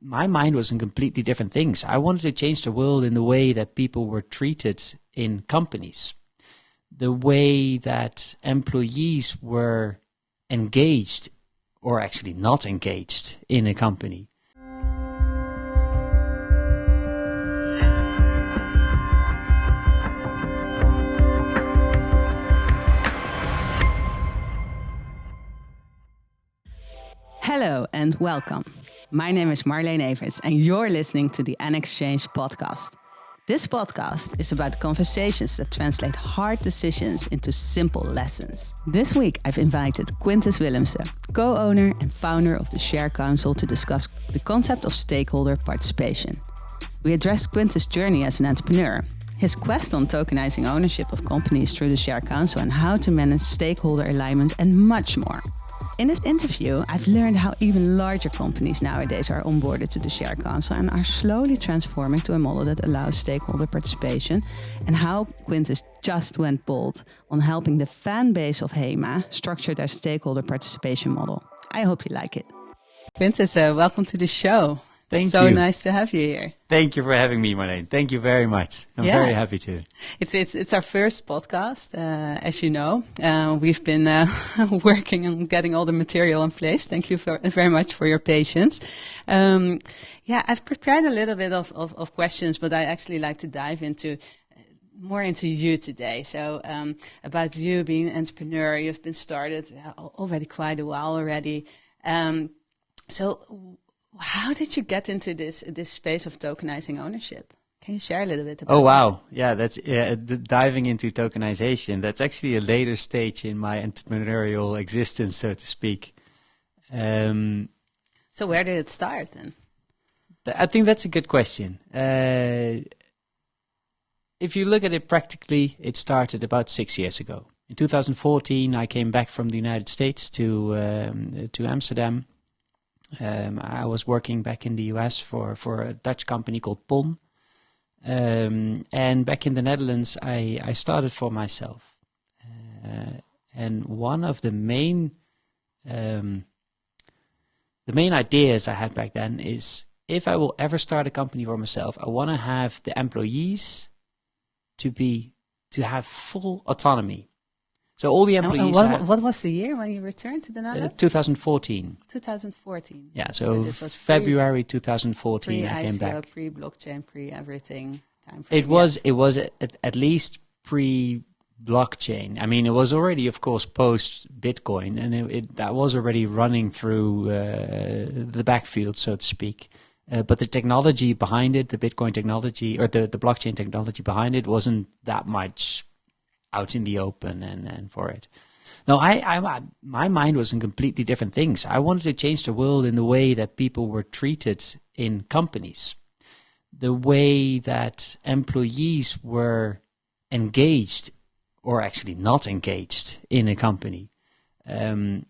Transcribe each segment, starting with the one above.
my mind was in completely different things. I wanted to change the world in the way that people were treated in companies, the way that employees were engaged or actually not engaged in a company. Hello and welcome. My name is Marleen Evertsz and you're listening to the Nxchange podcast. This podcast is about conversations that translate hard decisions into simple lessons. This week I've invited Quintus Willemse, co-owner and founder of the Share Council, to discuss the concept of stakeholder participation. We address Quintus' journey as an entrepreneur, his quest on tokenizing ownership of companies through the Share Council and how to manage stakeholder alignment and much more. In this interview, I've learned how even larger companies nowadays are onboarded to the Share Council and are slowly transforming to a model that allows stakeholder participation, and how Quintus just went bold on helping the fan base of HEMA structure their stakeholder participation model. I hope you like it. Quintus, welcome to the show. Thank you. So nice to have you here. Thank you for having me, Marleen. Thank you very much. I'm very happy to. It's our first podcast, as you know. We've been working on getting all the material in place. Thank you very much for your patience. I've prepared a little bit of questions, but I actually like to dive more into you today. So about you being an entrepreneur, you've been started already quite a while already. So how did you get into this space of tokenizing ownership? Can you share a little bit about that? Oh, wow. Yeah, that's diving into tokenization. That's actually a later stage in my entrepreneurial existence, so to speak. So where did it start then? I think that's a good question. If you look at it practically, it started about 6 years ago. In 2014, I came back from the United States to Amsterdam. I was working back in the US for a Dutch company called PON. And back in the Netherlands, I started for myself. And one of the main ideas I had back then is, if I will ever start a company for myself, I want to have the employees to have full autonomy. So all the employees. What was the year when you returned to the Netherlands? 2014. 2014. Yeah, so this was February 2014. I came back. Pre-blockchain, pre-everything. It was at least pre-blockchain. I mean, it was already, of course, post-Bitcoin, and that was already running through the backfield, so to speak. But the technology behind it, the Bitcoin technology, or the blockchain technology behind it, wasn't that much out in the open and for it. No, my mind was in completely different things. I wanted to change the world in the way that people were treated in companies, the way that employees were engaged or actually not engaged in a company. The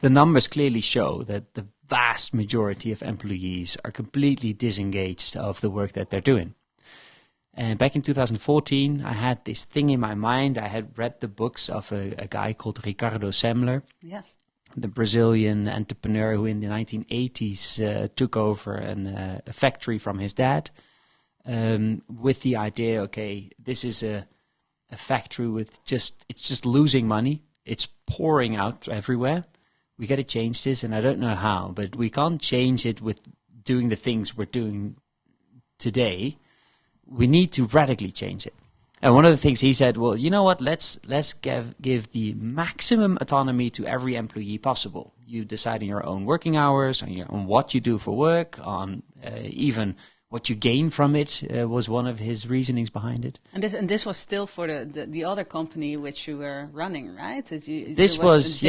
numbers clearly show that the vast majority of employees are completely disengaged of the work that they're doing. And back in 2014, I had this thing in my mind. I had read the books of a guy called Ricardo Semler, yes, the Brazilian entrepreneur who in the 1980s took over a factory from his dad, with the idea, okay, this is a factory with it's just losing money. It's pouring out everywhere. We got to change this, and I don't know how, but we can't change it with doing the things we're doing today. We need to radically change it. And one of the things he said, well, you know what, let's give the maximum autonomy to every employee possible. You decide on your own working hours, on what you do for work, on even what you gain from it, was one of his reasonings behind it. And this was still for the other company which you were running, right? This was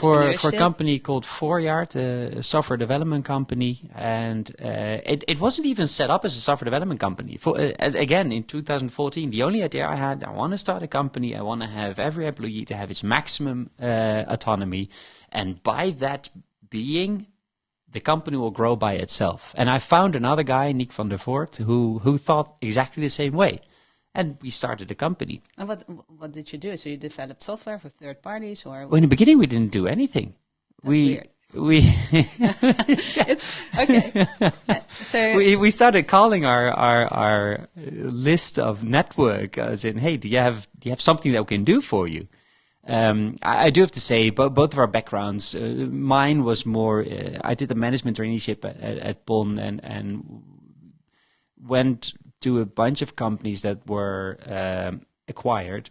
for a company called Voorjaard, a software development company, and it wasn't even set up as a software development company. Again, in 2014, the only idea I had, I want to start a company, I want to have every employee to have its maximum autonomy, and by that being, the company will grow by itself. And I found another guy, Nick van der Voort, who thought exactly the same way. And we started a company. And what did you do? So you developed software for third parties? Or well, in the beginning, we didn't do anything. Weird. It's okay. So we started calling our list of network as in, hey, do you have something that we can do for you? I do have to say, both of our backgrounds. Mine was more. I did the management traineeship at Bonn and went to a bunch of companies that were acquired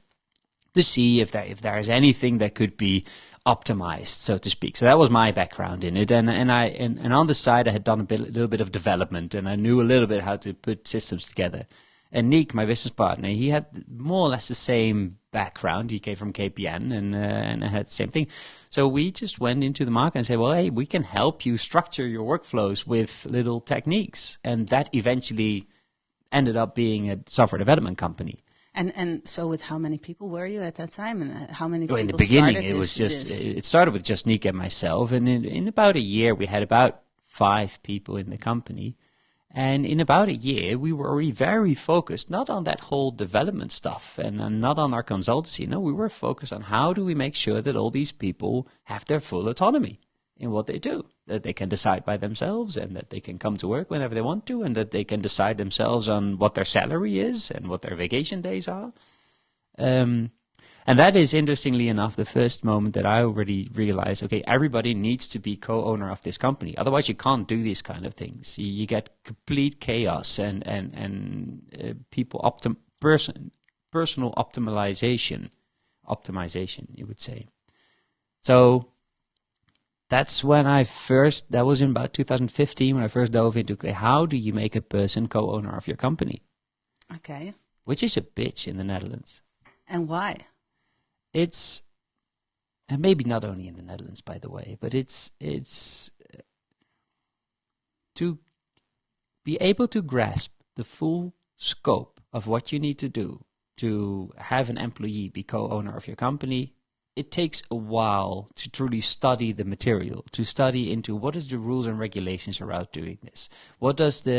to see if there is anything that could be optimized, so to speak. So that was my background in it, and on the side I had done a little bit of development, and I knew a little bit how to put systems together. And Nick, my business partner, he had more or less the same background. He came from KPN and had the same thing. So we just went into the market and said, well, hey, we can help you structure your workflows with little techniques, and that eventually ended up being a software development company. And so, with how many people were you at that time, and how many people? In the beginning, started it started with just Nick and myself, and in about a year, we had about 5 people in the company. And in about a year, we were already very focused, not on that whole development stuff and not on our consultancy. No, we were focused on how do we make sure that all these people have their full autonomy in what they do, that they can decide by themselves and that they can come to work whenever they want to, and that they can decide themselves on what their salary is and what their vacation days are. And that is, interestingly enough, the first moment that I already realized, okay, everybody needs to be co-owner of this company. Otherwise, you can't do these kind of things. You get complete chaos and people personal optimization, you would say. So that's when that was in about 2015 when I first dove into, okay, how do you make a person co-owner of your company? Okay. Which is a bitch in the Netherlands. And why? It's, and maybe not only in the Netherlands, by the way, but it's to be able to grasp the full scope of what you need to do to have an employee be co-owner of your company. It takes a while to truly study the material, to study into what is the rules and regulations around doing this. What does what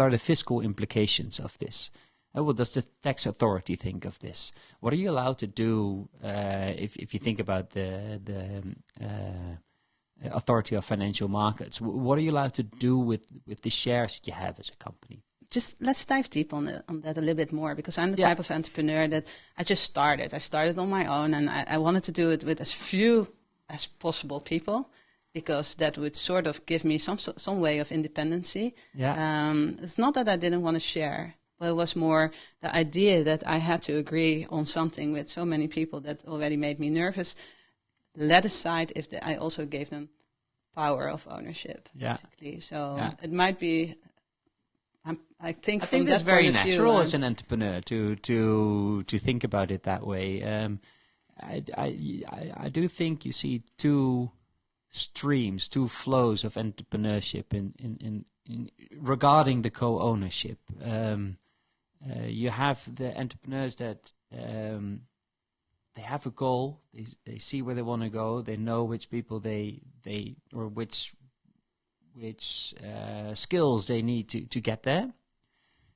are the fiscal implications of this? What does the tax authority think of this? What are you allowed to do if you think about the Authority of Financial Markets? What are you allowed to do with the shares that you have as a company? Just let's dive deep on that a little bit more, because I'm the type of entrepreneur that I just started. I started on my own, and I wanted to do it with as few as possible people, because that would sort of give me some way of independency. Yeah. It's not that I didn't want to share. Well, it was more the idea that I had to agree on something with so many people that already made me nervous. Let aside if I also gave them power of ownership, basically. So it might be. I think that's very natural as an entrepreneur to think about it that way. I do think you see two streams, two flows of entrepreneurship in regarding the co-ownership. You have the entrepreneurs that they have a goal, they see where they want to go, they know which people or which skills they need to get there,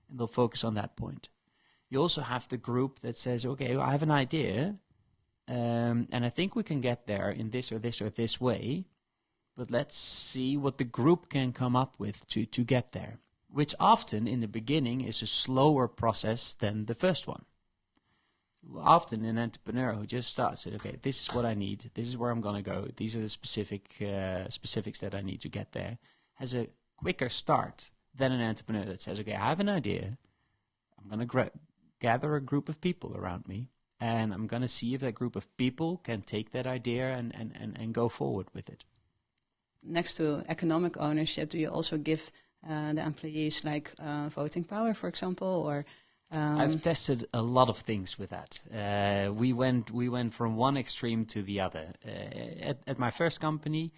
and they'll focus on that point. You also have the group that says, okay, I have an idea, and I think we can get there in this or this or this way, but let's see what the group can come up with to get there, which often in the beginning is a slower process than the first one. Often an entrepreneur who just starts says, okay, this is what I need, this is where I'm going to go, these are the specifics that I need to get there, has a quicker start than an entrepreneur that says, okay, I have an idea, I'm going to gather a group of people around me, and I'm going to see if that group of people can take that idea and go forward with it. Next to economic ownership, do you also give the employees like voting power, for example, or? I've tested a lot of things with that. We went from one extreme to the other. At my first company,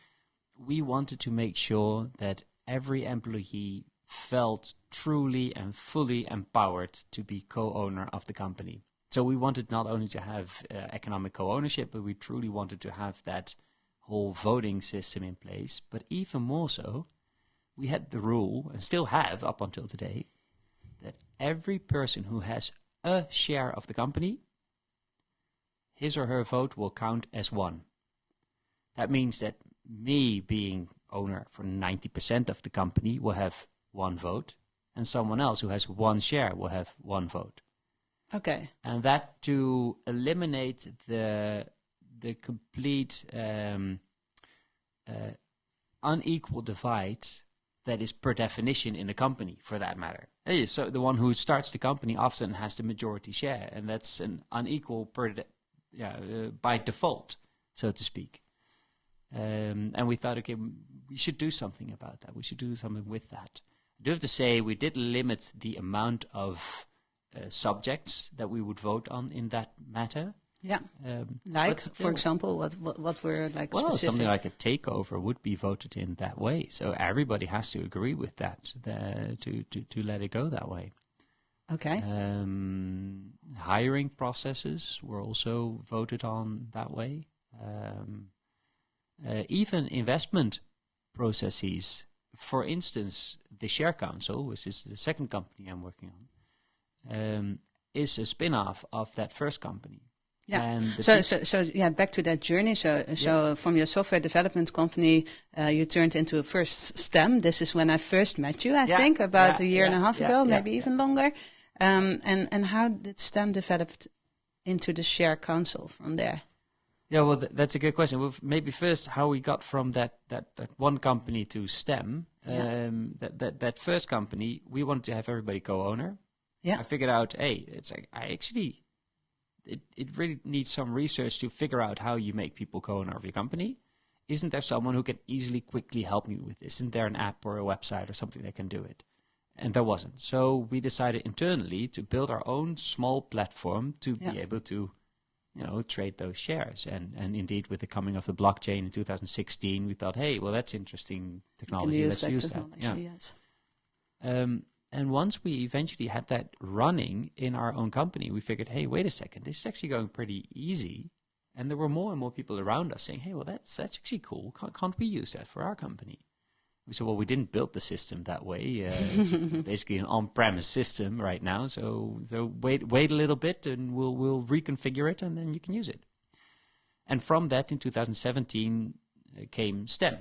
we wanted to make sure that every employee felt truly and fully empowered to be co-owner of the company. So we wanted not only to have economic co-ownership, but we truly wanted to have that whole voting system in place. But even more so, we had the rule, and still have up until today, that every person who has a share of the company, his or her vote will count as one. That means that me being owner for 90% of the company will have one vote, and someone else who has one share will have one vote. Okay. And that to eliminate the complete unequal divide that is per definition in a company, for that matter. So the one who starts the company often has the majority share, and that's an unequal by default, so to speak. And we thought, okay, we should do something about that. We should do something with that. I do have to say, we did limit the amount of subjects that we would vote on in that matter. Yeah. For example, what were like well, specific? Something like a takeover would be voted in that way. So everybody has to agree with that to let it go that way. Okay. Hiring processes were also voted on that way. Even investment processes. For instance, the Share Council, which is the second company I'm working on, is a spin-off of that first company. Yeah. And so back to that journey. So from your software development company, you turned into a first STEM. This is when I first met you, I think, about a year and a half ago, maybe even longer. And how did STEM develop into the Share Council from there? Yeah, well, that's a good question. Well, maybe first, how we got from that one company to STEM. That first company, we wanted to have everybody co-owner. Yeah. I figured out, hey, it's like it really needs some research to figure out how you make people co-owner of your company. Isn't there someone who can easily, quickly help me with this? Isn't there an app or a website or something that can do it? And there wasn't. So we decided internally to build our own small platform to be able to, trade those shares. And indeed, with the coming of the blockchain in 2016, we thought, hey, well, that's interesting technology. Let's use that. Yes. And once we eventually had that running in our own company, we figured, hey, wait a second, this is actually going pretty easy. And there were more and more people around us saying, hey, well, that's actually cool. Can't we use that for our company? We said, well, we didn't build the system that way. It's basically an on-premise system right now. So wait a little bit, and we'll reconfigure it, and then you can use it. And from that, in 2017, came STEM.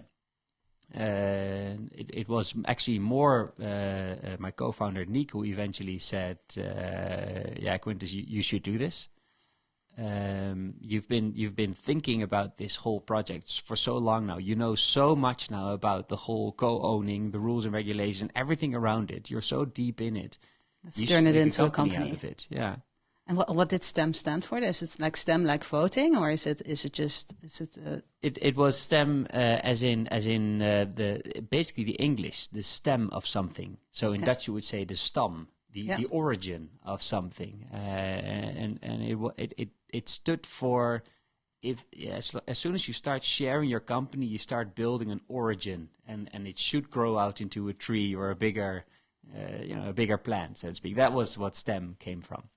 It was actually more my co-founder Nick who eventually said, Quintus, you should do this. You've been thinking about this whole project for so long now. You know so much now about the whole co-owning, the rules and regulations, everything around it. You're so deep in it. Let's turn it into a company. Out of it. Yeah. And what did STEM stand for? Is it like STEM like voting, or is it? It was STEM as in basically the English, the stem of something. So in Dutch you would say the stam, the origin of something, and it stood for as soon as you start sharing your company, you start building an origin, and it should grow out into a tree or a bigger plant, so to speak. That was what STEM came from.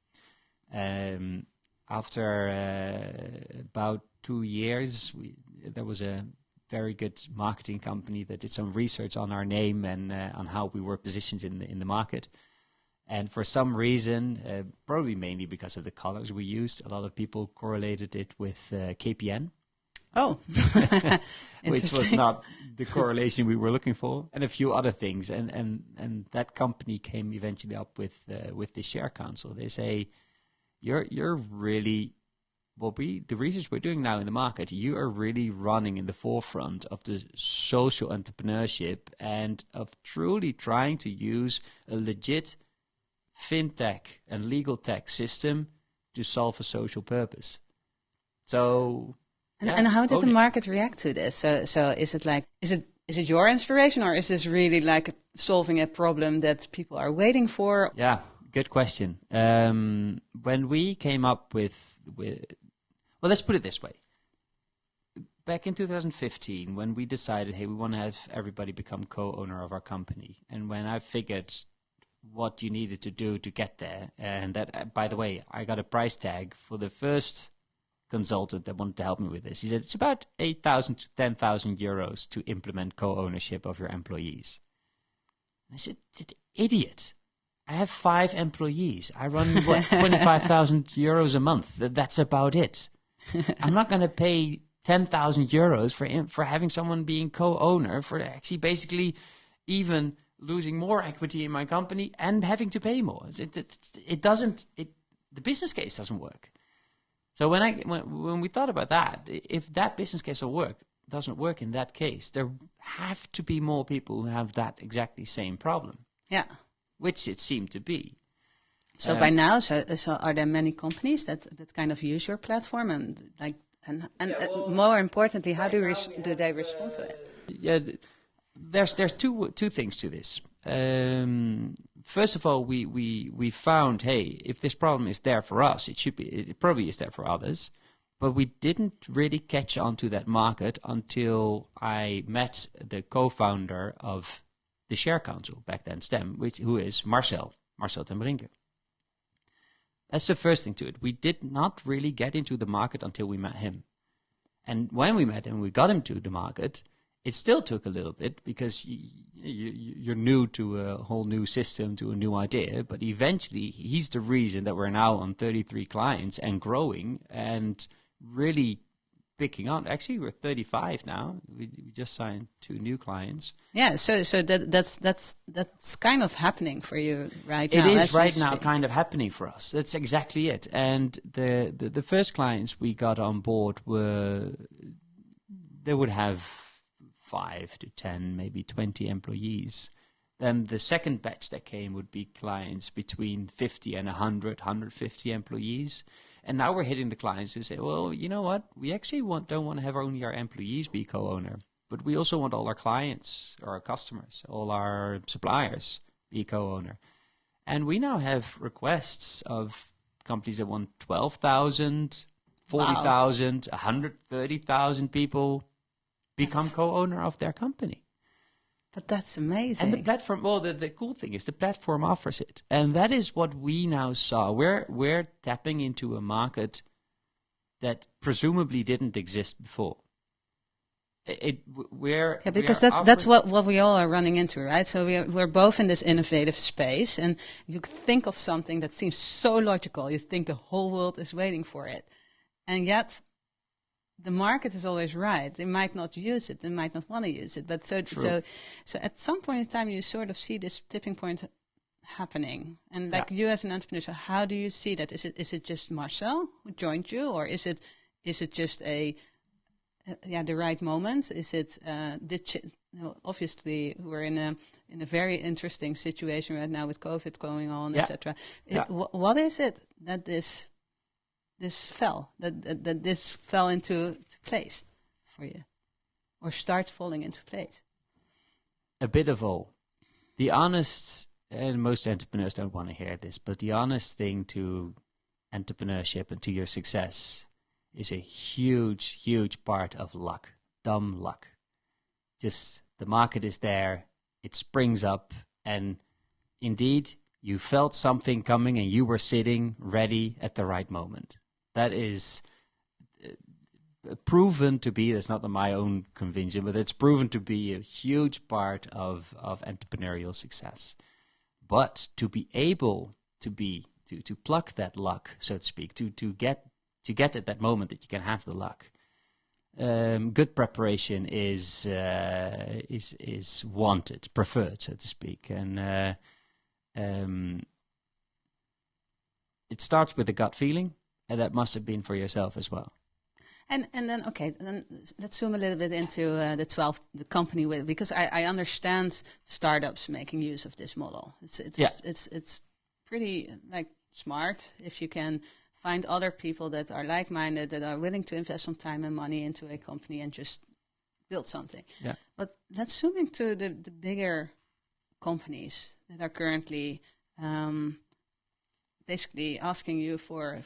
After about 2 years, there was a very good marketing company that did some research on our name and on how we were positioned in the market. And for some reason, probably mainly because of the colors we used, a lot of people correlated it with KPN. Oh, which was not the correlation we were looking for, and a few other things. And that company came eventually up with the Share Council. They say, You're really the research we're doing now in the market. You are really running in the forefront of the social entrepreneurship and of truly trying to use a legit fintech and legal tech system to solve a social purpose. So, and how did the market react to this? So is it your inspiration, or is this really like solving a problem that people are waiting for? Yeah. Good question. When we came up with, well, let's put it this way. Back in 2015, when we decided, hey, we want to have everybody become co-owner of our company, and when I figured what you needed to do to get there, and that, by the way, I got a price tag for the first consultant that wanted to help me with this. He said it's about 8,000 to 10,000 euros to implement co-ownership of your employees. And I said, idiot. I have 5 employees. I run 25,000 euros a month. That's about it. I'm not going to pay €10,000 for having someone being co-owner, for actually basically even losing more equity in my company and having to pay more. The business case doesn't work. So when we thought about that, if that business case doesn't work in that case, there have to be more people who have that exactly same problem. Yeah. Which it seemed to be. So by now, so are there many companies that kind of use your platform and more importantly, how do they respond to it? Yeah, there's two things to this. First of all, we found, hey, if this problem is there for us, it probably is there for others. But we didn't really catch on to that market until I met the co-founder of the Share Council, back then STEM, who is Marcel ten Brinke. That's the first thing to it. We did not really get into the market until we met him. And when we met him, we got him to the market. It still took a little bit because you're new to a whole new system, to a new idea. But eventually, he's the reason that we're now on 33 clients and growing and really picking on. Actually, we're 35 now. We just signed 2 new clients. Yeah, so that's kind of happening for you right now. It is right now kind of happening for us. That's exactly it. And the first clients we got on board they would have 5 to 10, maybe 20 employees. Then the second batch that came would be clients between 50 and 100, 150 employees. And now we're hitting the clients who say, well, you know what? We actually don't want to have only our employees be co-owner, but we also want all our clients or our customers, all our suppliers be co-owner. And we now have requests of companies that want 12,000, 40,000, 130,000 people become co-owner of their company. But that's amazing. And the platform, well, the cool thing is the platform offers it. And that is what we now saw. We're tapping into a market that presumably didn't exist before. Because that's what we all are running into, right? So we're both in this innovative space, and you think of something that seems so logical. You think the whole world is waiting for it. And yet the market is always right. They might not use it. They might not want to use it. But so at some point in time, you sort of see this tipping point happening. And like you as an entrepreneur, so how do you see that? Is it just Marcel who joined you, or is it just the right moment? Is it obviously we're in a very interesting situation right now with COVID going on, etc. What is it that this fell into place for you, or starts falling into place? A bit of all. The honest, and most entrepreneurs don't want to hear this, but the honest thing to entrepreneurship and to your success is a huge, huge part of luck, dumb luck. Just the market is there, it springs up, and indeed, you felt something coming and you were sitting ready at the right moment. That is proven to be, that's not my own conviction, but it's proven to be a huge part of entrepreneurial success. But to be able to pluck that luck, so to speak, to get at that moment that you can have the luck, good preparation is wanted, preferred, so to speak. And it starts with a gut feeling. And that must have been for yourself as well. And then let's zoom a little bit into the company because I understand startups making use of this model. It's pretty like smart if you can find other people that are like-minded, that are willing to invest some time and money into a company and just build something. Yeah. But let's zoom into the bigger companies that are currently basically asking you for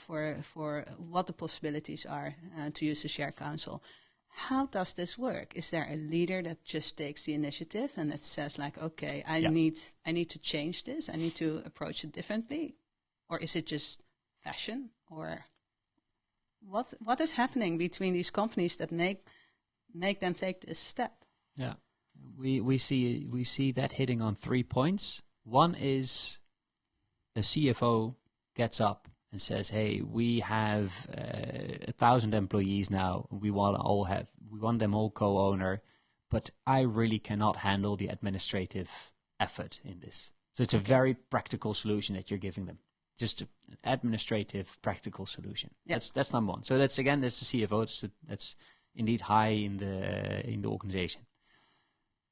what the possibilities are to use the Share Council. How does this work? Is there a leader that just takes the initiative and that says like, okay, I need to change this, I need to approach it differently? Or is it just fashion? Or what is happening between these companies that make them take this step? Yeah. We see that hitting on 3 points. One is a CFO gets up and says, "Hey, we have 1,000 employees now. We want them all co-owner, but I really cannot handle the administrative effort in this." So it's a very practical solution that you're giving them. Just an administrative, practical solution. Yeah. That's number one. So that's the CFO. That's indeed high in the organization.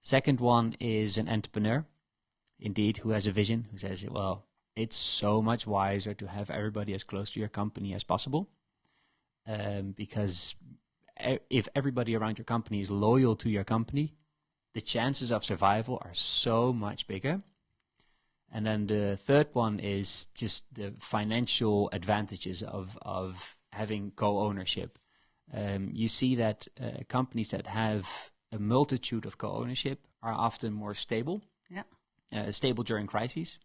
Second one is an entrepreneur, indeed, who has a vision, who says, well, it's so much wiser to have everybody as close to your company as possible, because if everybody around your company is loyal to your company, the chances of survival are so much bigger. And then the third one is just the financial advantages of having co-ownership. You see that companies that have a multitude of co-ownership are often more stable, stable during crises.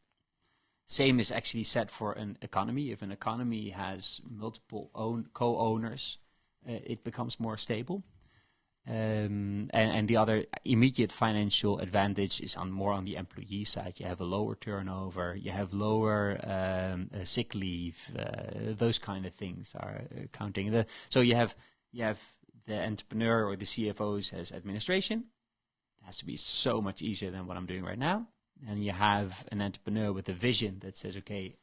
Same is actually said for an economy. If an economy has multiple co-owners, it becomes more stable. And the other immediate financial advantage is more on the employee side. You have a lower turnover, you have lower sick leave, those kind of things are counting. So you have the entrepreneur or the CFOs as administration. It has to be so much easier than what I'm doing right now. And you have an entrepreneur with a vision that says, okay,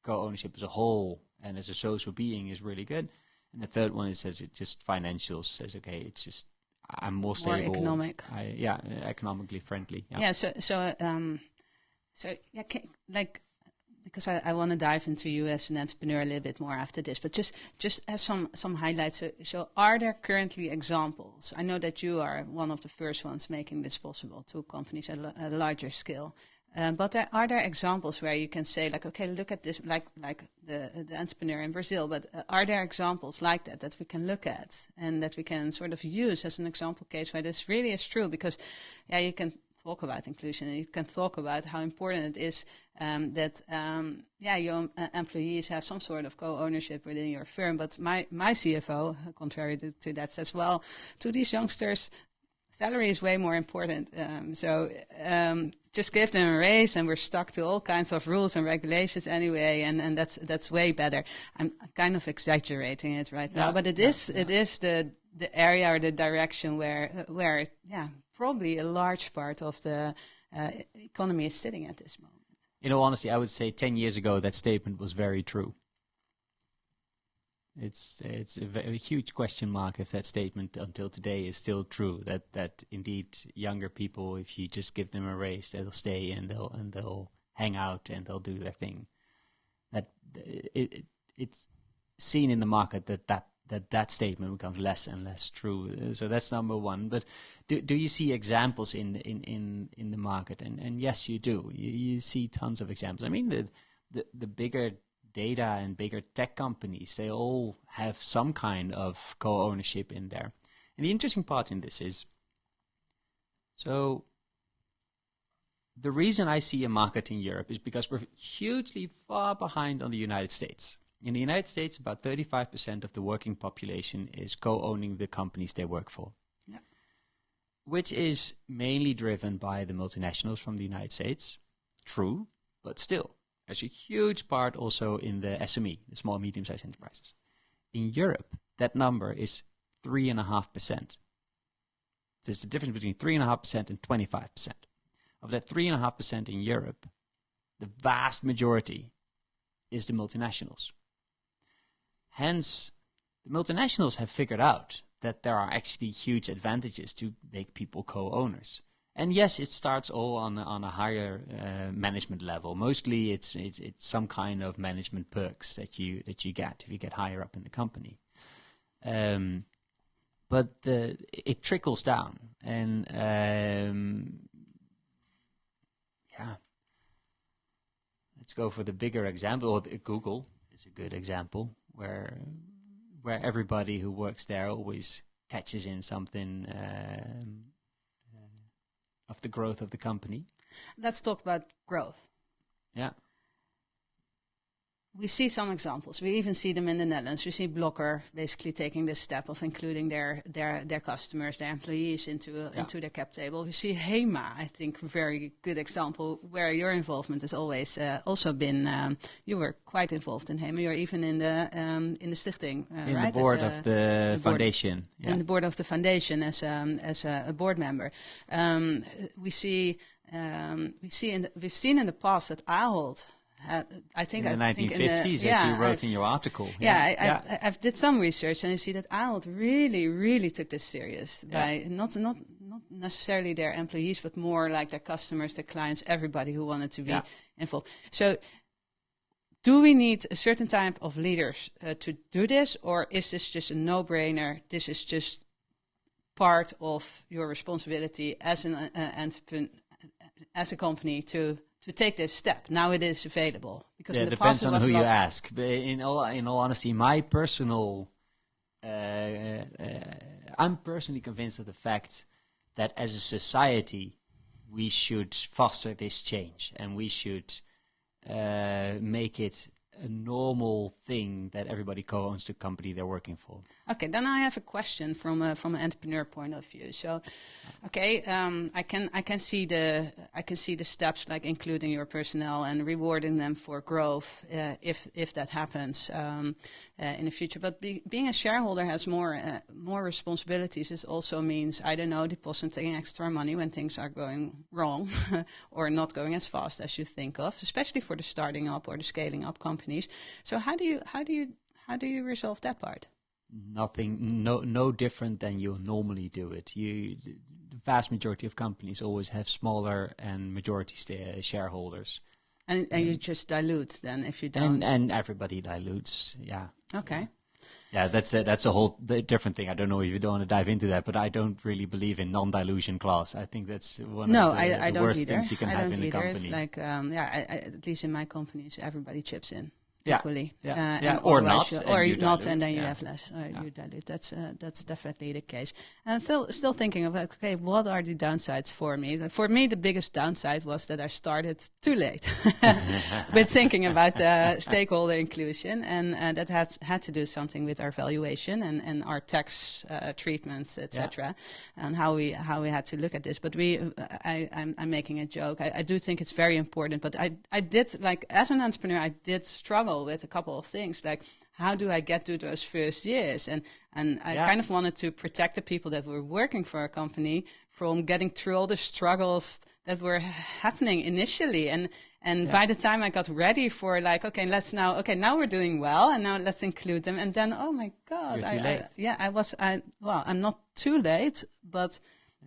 co-ownership as a whole and as a social being is really good. And the third one says it just financials, says, okay, it's just, I'm more stable. More economic. Economically friendly. Yeah. Because I want to dive into you as an entrepreneur a little bit more after this, but just as some highlights. So are there currently examples? I know that you are one of the first ones making this possible to companies at a larger scale. But are there examples where you can say, like, okay, look at this, like the entrepreneur in Brazil, but are there examples like that we can look at and that we can sort of use as an example case where this really is true? Because, you can talk about inclusion and you can talk about how important it is that your employees have some sort of co-ownership within your firm. But my CFO, contrary to that, says, well, to these youngsters, salary is way more important. Just give them a raise, and we're stuck to all kinds of rules and regulations anyway, and that's way better. I'm kind of exaggerating it right now, but it is the area or the direction where probably a large part of the economy is sitting at this moment. In all honesty, I would say 10 years ago that statement was very true. It's a huge question mark if that statement until today is still true. That indeed younger people, if you just give them a raise, they'll stay and they'll hang out and they'll do their thing. It's seen in the market that statement becomes less and less true. So that's number one. But do you see examples in the market? And yes, you do. You see tons of examples. I mean, the bigger data and bigger tech companies, they all have some kind of co-ownership in there. And the interesting part in this is, so the reason I see a market in Europe is because we're hugely far behind on the United States. In the United States, about 35% of the working population is co-owning the companies they work for, which is mainly driven by the multinationals from the United States. True, but still. There's a huge part also in the SME, the small and medium-sized enterprises. In Europe, that number is 3.5%. There's the difference between 3.5% and 25%. Of that 3.5% in Europe, the vast majority is the multinationals. Hence, the multinationals have figured out that there are actually huge advantages to make people co-owners. And yes, it starts all on a higher management level. Mostly, it's some kind of management perks that you get if you get higher up in the company. But it trickles down, and let's go for the bigger example. Or Google is a good example where everybody who works there always catches in something. Of the growth of the company. Let's talk about growth. Yeah. we see some examples. We even see them in the Netherlands. We see Blokker basically taking the step of including their customers, their employees into their cap table. We see HEMA, I think, very good example where your involvement has always also been. You were quite involved in HEMA. You're even in the stichting, in right? the board of the foundation. In the board of the foundation as a board member. We've seen in the past that Ahold. I think in the 1950s, as you wrote in your article. I've did some research, and you see that Ahold really, really took this serious by not necessarily their employees, but more like their customers, their clients, everybody who wanted to be involved. So, do we need a certain type of leaders to do this, or is this just a no-brainer? This is just part of your responsibility as an entrepreneur, as a company to take this step. Now it is available. Because in the depends past on who you ask. But in all honesty, my personal, I'm personally convinced of the fact that as a society, we should foster this change, and we should make it a normal thing that everybody co-owns the company they're working for. Okay, then I have a question from an entrepreneur point of view. So, okay, I can see the steps like including your personnel and rewarding them for growth if that happens in the future. But being a shareholder has more responsibilities. It also means, I don't know, depositing extra money when things are going wrong or not going as fast as you think of, especially for the starting up or the scaling up companies. So how do you resolve that part? Nothing, no different than you normally do it. The vast majority of companies always have smaller and majority shareholders. And you just dilute then if you don't. And everybody dilutes, yeah. Okay. Yeah, that's a whole different thing. I don't know if you don't want to dive into that, but I don't really believe in non-dilution clause. I think that's one of the worst things you can have in a company. It's like, at least in my companies, everybody chips in. Yeah. Equally, or not, and then you have less. You dilute. That's definitely the case. And I'm still thinking of okay, what are the downsides for me? For me, the biggest downside was that I started too late with thinking about stakeholder inclusion, and that had to do something with our valuation and our tax treatments, etc., and how we had to look at this. But I'm making a joke. I do think it's very important. But I did, like, as an entrepreneur, I did struggle with a couple of things, like how do I get to those first years, and I kind of wanted to protect the people that were working for a company from getting through all the struggles that were happening initially, and by the time I got ready for now we're doing well, and now let's include them, and then oh my god, you're too late. I'm not too late, but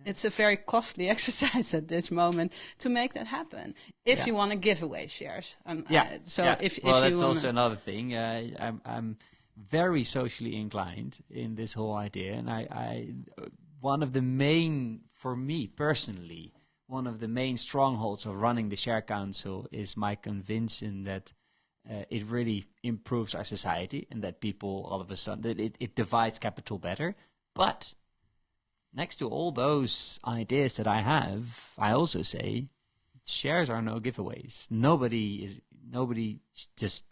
it's a very costly exercise at this moment to make that happen. If you want to give away shares, If that's also another thing. I'm very socially inclined in this whole idea, and I one of the main, for me personally, one of the main strongholds of running the share council is my conviction that it really improves our society, and that people all of a sudden it divides capital better, but. Next to all those ideas that I have, I also say shares are no giveaways. Nobody just,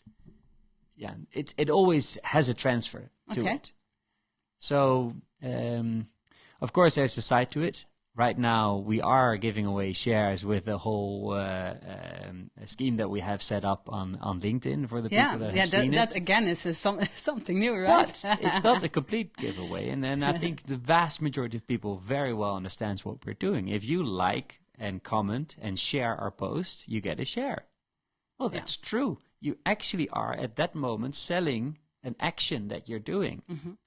it always has a transfer to it. So, of course, there's a side to it. Right now, we are giving away shares with the whole scheme that we have set up on LinkedIn for the people that have seen it. That again is something new, right? But it's not a complete giveaway, and I think the vast majority of people very well understands what we're doing. If you like and comment and share our post, you get a share. Well, that's true. You actually are at that moment selling an action that you're doing,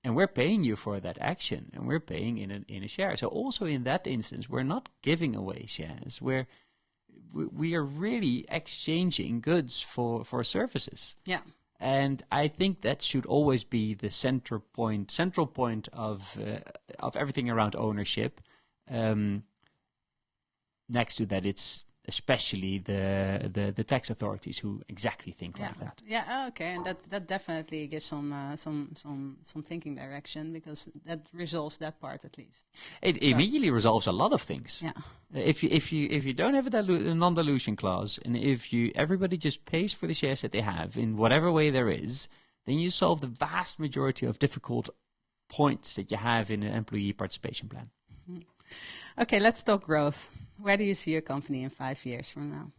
and we're paying you for that action, and we're paying in a share. So also in that instance, we're not giving away shares. We are really exchanging goods for services. Yeah. And I think that should always be the central point of everything around ownership. Next to that, it's especially the tax authorities who exactly think like that. Yeah. Okay. And that definitely gives some thinking direction, because that resolves that part at least. It immediately resolves a lot of things. Yeah. If you don't have a non-dilution clause, and if everybody just pays for the shares that they have in whatever way there is, then you solve the vast majority of difficult points that you have in an employee participation plan. Mm-hmm. Okay, let's talk growth. Where do you see your company in 5 years from now?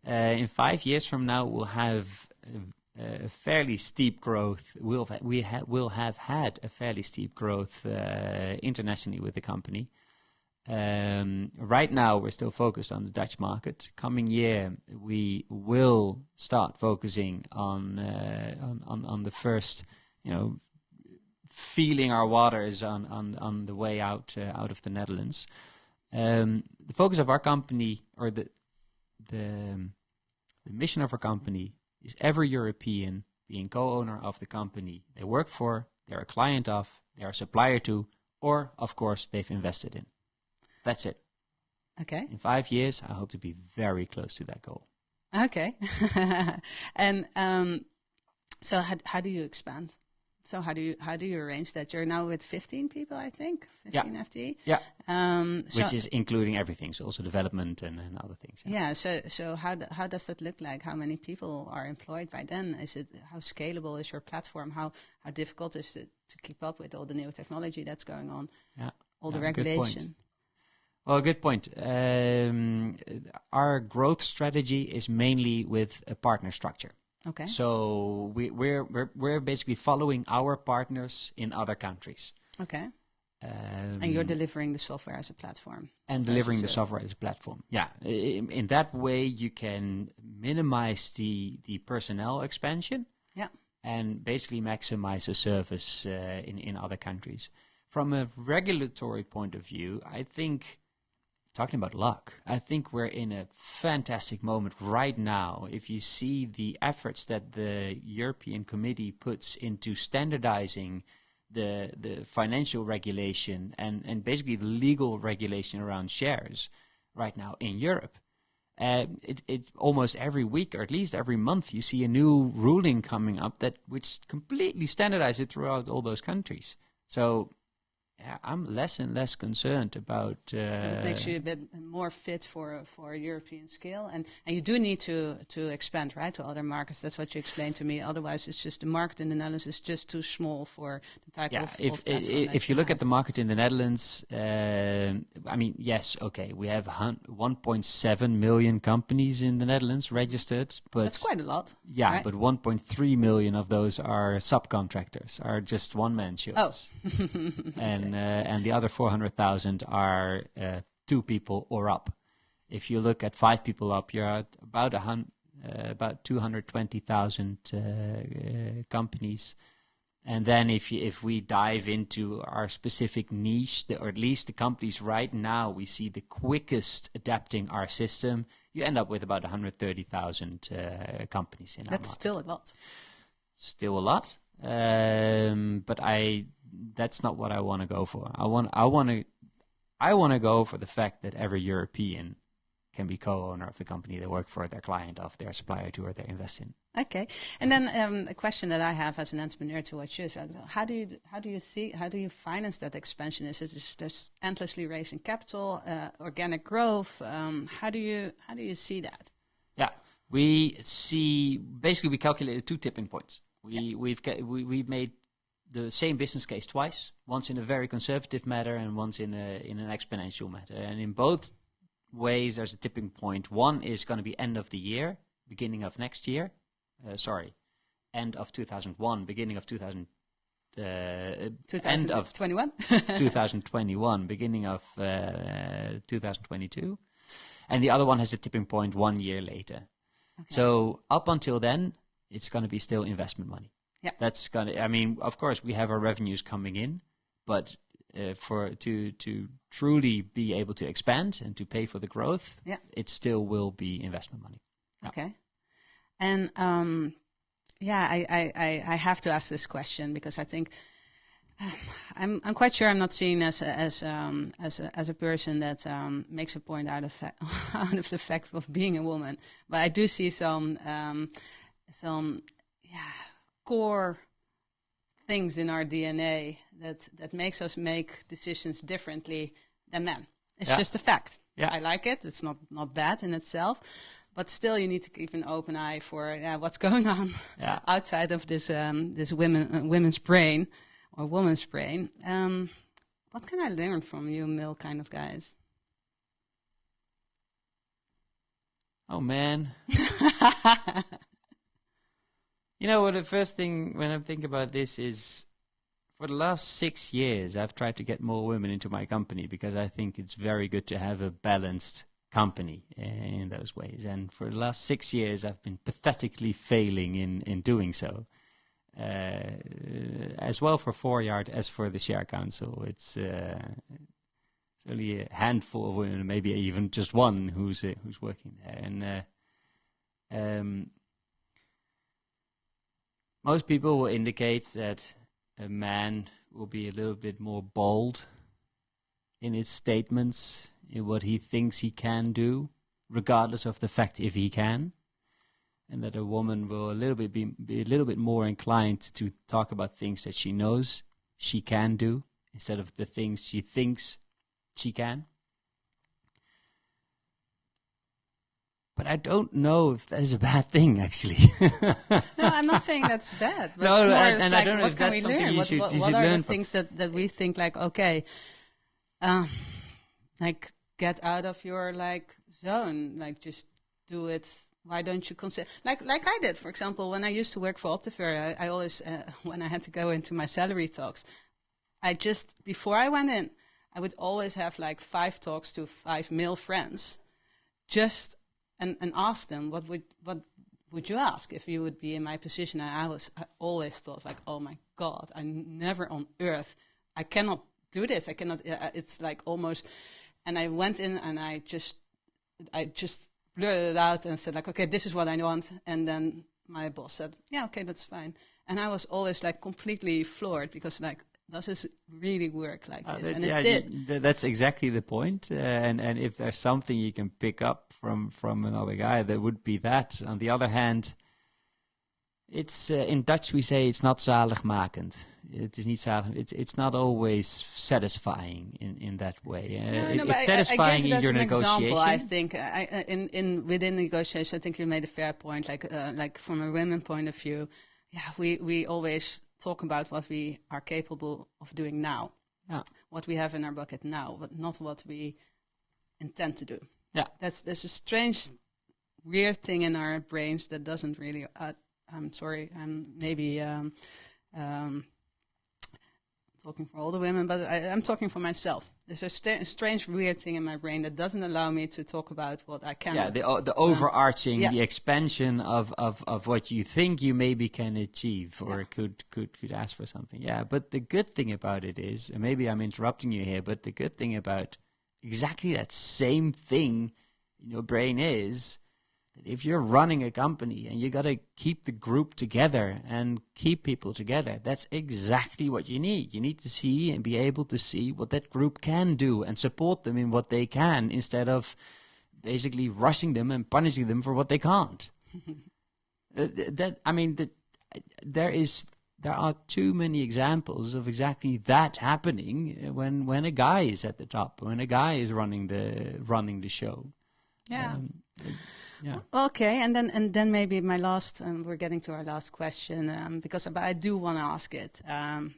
In 5 years from now, we'll have a fairly steep growth. We'll have had a fairly steep growth internationally with the company. Right now, we're still focused on the Dutch market. Coming year, we will start focusing on the first, feeling our waters on the way out of the Netherlands. The focus of our company, or the mission of our company, is every European being co-owner of the company they work for, they're a client of, they're a supplier to, or, of course, they've invested in. That's it. Okay. In 5 years, I hope to be very close to that goal. Okay. And so how do you expand? So how do you arrange that? You're now with 15 people, I think, 15 FTE. Yeah. Which is including everything, so also development and other things. Yeah. So how does that look like? How many people are employed by then? How scalable is your platform? How difficult is it to keep up with all the new technology that's going on? Yeah. All the regulation. Good point. Our growth strategy is mainly with a partner structure. Okay. So we're basically following our partners in other countries. Okay. And you're delivering the software as a platform. And delivering the software as a platform. Yeah. In that way, you can minimize the personnel expansion. Yeah. And basically maximize the service in other countries. From a regulatory point of view, I think, talking about luck, I think we're in a fantastic moment right now. If you see the efforts that the European Committee puts into standardizing the financial regulation and basically the legal regulation around shares right now in Europe, it's almost every week, or at least every month, you see a new ruling coming up which completely standardizes it throughout all those countries. So I'm less and less concerned about. So that makes you a bit more fit for a European scale, and you do need to expand, right, to other markets. That's what you explained to me. Otherwise, it's just the market in the Netherlands is just too small for the type of. If you look at the market in the Netherlands, yes, okay, we have 1.7 million companies in the Netherlands registered, but that's quite a lot. Yeah, right? but 1.3 million of those are subcontractors, are just one-man shows. Oh. And the other 400,000 are 2 people or up. If you look at 5 people up, you're at about 220,000 companies. And then if we dive into our specific niche, or at least the companies right now we see the quickest adapting our system, you end up with about 130,000 companies in our market. That's still a lot. Still a lot. But that's not what I want to go for. I want to go for the fact that every European can be co-owner of the company they work for, their client of, their supplier to, or they invest in. Okay, and then a question that I have as an entrepreneur to watch you: how do you finance that expansion? Is it just endlessly raising capital, organic growth? How do you see that? Yeah, we calculated 2 tipping points. We've made the same business case twice, once in a very conservative manner and once in an exponential manner. And in both ways, there's a tipping point. One is going to be end of the year, beginning of next year. End of 2001, beginning of 2021. 2021, beginning of 2022. And the other one has a tipping point 1 year later. Okay. So up until then, it's going to be still investment money. Yeah, that's going to. Of course, we have our revenues coming in, but to truly be able to expand and to pay for the growth, it still will be investment money. Yeah. Okay, and I have to ask this question because I think I'm quite sure I'm not seen as a person that makes a point out of the fact of being a woman, but I do see some core things in our DNA that makes us make decisions differently than men. It's just a fact. Yeah. I like it. It's not bad in itself, but still you need to keep an open eye for what's going on outside of this women's brain or woman's brain. What can I learn from you male kind of guys? Oh man. You know what, the first thing when I think about this is, for the last 6 years, I've tried to get more women into my company because I think it's very good to have a balanced company in those ways. And for the last 6 years, I've been pathetically failing in doing so. As well for Foreyard as for the Share Council. It's only a handful of women, maybe even just one who's working there. And most people will indicate that a man will be a little bit more bold in his statements, in what he thinks he can do, regardless of the fact if he can, and that a woman will be a little bit more inclined to talk about things that she knows she can do instead of the things she thinks she can. But I don't know if that is a bad thing, actually. No, I'm not saying that's bad. But No, it's more and like, I don't know what if can that's we something learn? you should What are learn the things that we think like, okay, like get out of your like zone, like just do it. Why don't you consider like I did, for example, when I used to work for Optiver, I always when I had to go into my salary talks, I just before I went in, I would always have like 5 talks to 5 male friends, just and ask them what would you ask if you would be in my position. And I always thought like, oh my God, I never on earth, I cannot do this. I cannot. It's like almost. And I went in and I just blurted it out and said like, okay, this is what I want. And then my boss said, yeah, okay, that's fine. And I was always like completely floored because like, does this really work like this? And it did. That's exactly the point. And if there's something you can pick up from another guy, that would be that. On the other hand, it's in Dutch we say it's not zaligmakend. It is niet zalig. It's not always satisfying in that way. It's satisfying in your negotiation. Example, I think within negotiation, I think you made a fair point. Like from a women point of view, we always talk about what we are capable of doing now, what we have in our bucket now, but not what we intend to do. Yeah, there's a strange, weird thing in our brains that doesn't really. I'm sorry, I'm maybe talking for all the women, but I'm talking for myself. There's a strange, weird thing in my brain that doesn't allow me to talk about what I can. Yeah, the overarching, the expansion of what you think you maybe can achieve or could ask for something. Yeah, but the good thing about it is, and maybe I'm interrupting you here, but the good thing about exactly that same thing in your brain is that if you're running a company and you got to keep the group together and keep people together, that's exactly what you need. You need to see and be able to see what that group can do and support them in what they can instead of basically rushing them and punishing them for what they can't. There are too many examples of exactly that happening when a guy is at the top, when a guy is running the show. Yeah. Okay, and then maybe my last, we're getting to our last question, because I do want to ask it,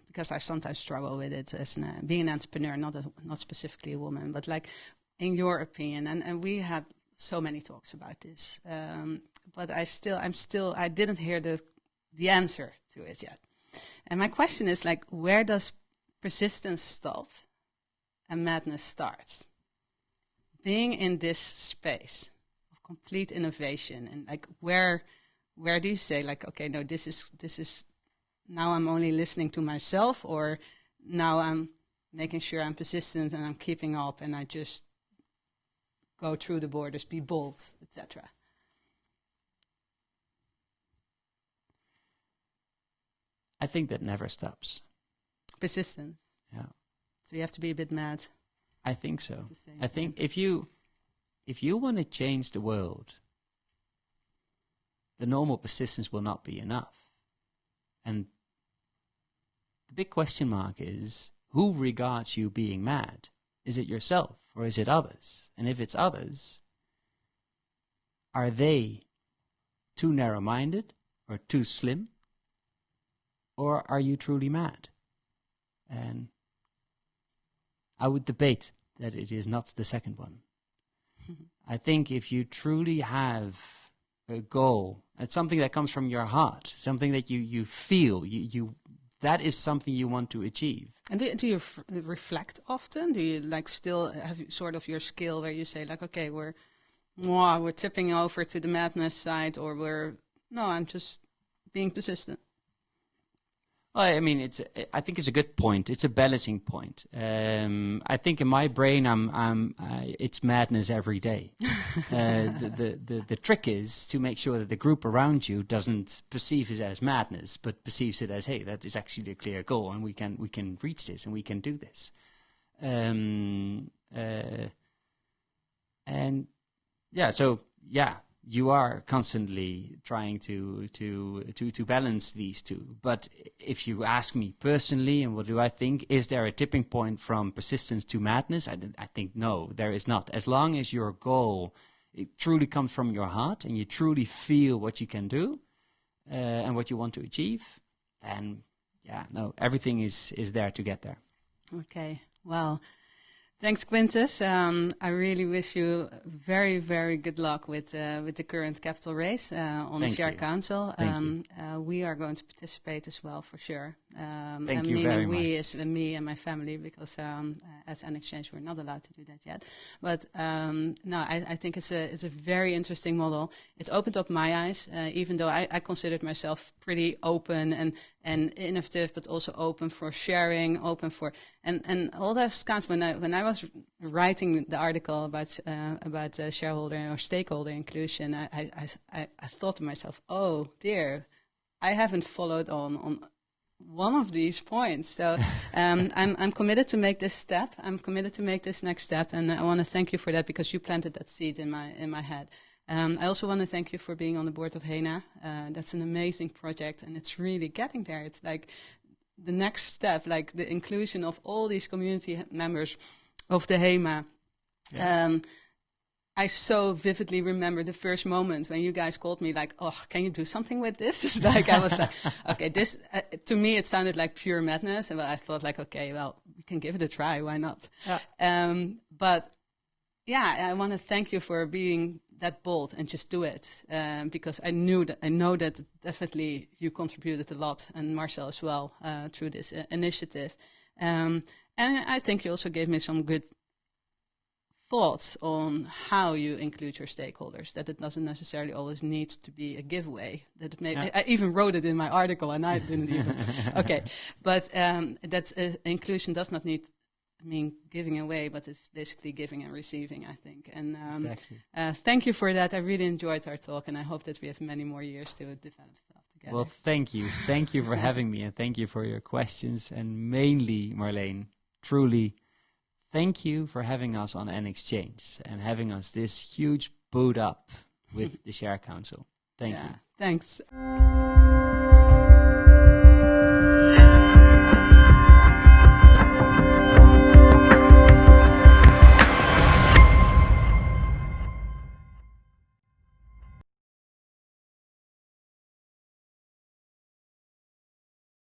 because I sometimes struggle with it as being an entrepreneur, not specifically a woman, but like in your opinion, and we had so many talks about this, but I didn't hear the answer to it yet. And my question is like, where does persistence stop and madness starts? Being in this space of complete innovation, and like where do you say like, okay, no, this is now I'm only listening to myself, or now I'm making sure I'm persistent and I'm keeping up and I just go through the borders, be bold, etc. I think that never stops. Persistence. Yeah. So you have to be a bit mad. I think so. I think if you want to change the world, the normal persistence will not be enough. And the big question mark is, who regards you being mad? Is it yourself or is it others? And if it's others, are they too narrow-minded or too slim? Or are you truly mad? And I would debate that it is not the second one. I think if you truly have a goal, it's something that comes from your heart, something that you feel, that is something you want to achieve. And do you reflect often? Do you like still have sort of your skill where you say like, okay, we're tipping over to the madness side, or I'm just being persistent? Well, I mean, I think it's a good point. It's a balancing point. I think in my brain, it's madness every day. The trick is to make sure that the group around you doesn't perceive it as madness, but perceives it as, hey, that is actually a clear goal, and we can reach this, and we can do this. And yeah, so yeah. You are constantly trying to balance these two. But if you ask me personally, and what do I think, is there a tipping point from persistence to madness? I think no, there is not. As long as your goal, it truly comes from your heart, and you truly feel what you can do and what you want to achieve, then everything is there to get there. Okay, well. Thanks, Quintus. I really wish you very, very good luck with the current capital raise on the Share Council. We are going to participate as well, for sure. Thank you very much. We is me and my family, because at Nxchange we're not allowed to do that yet. But I think it's a very interesting model. It opened up my eyes, even though I considered myself pretty open and innovative, but also open for sharing, open for and all those kinds. When I was writing the article about shareholder or stakeholder inclusion, I thought to myself, oh dear, I haven't followed on one of these points. So I'm committed to make this step. I'm committed to make this next step, and I want to thank you for that, because you planted that seed in my head. I also want to thank you for being on the board of HENA. That's an amazing project, and it's really getting there. It's like the next step, like the inclusion of all these community members of the HEMA. Yeah. I so vividly remember the first moment when you guys called me like, oh, can you do something with this? It's like, I was like, okay, this, to me, it sounded like pure madness. And I thought like, okay, well, we can give it a try. Why not? Yeah. But yeah, I want to thank you for being that bold and just do it. Because I know that definitely you contributed a lot, and Marcel as well, through this initiative. And I think you also gave me some good thoughts on how you include your stakeholders, that it doesn't necessarily always need to be a giveaway. That it may, yeah. I even wrote it in my article, and I didn't even. Okay, but that inclusion does not mean giving away, but it's basically giving and receiving, I think. And exactly. Thank you for that. I really enjoyed our talk, and I hope that we have many more years to develop stuff together. Well, thank you. Thank you for having me, and thank you for your questions. And mainly, Marleen, truly, thank you for having us on Nxchange and having us this huge boot up with the Share Council. Thank you. Thanks.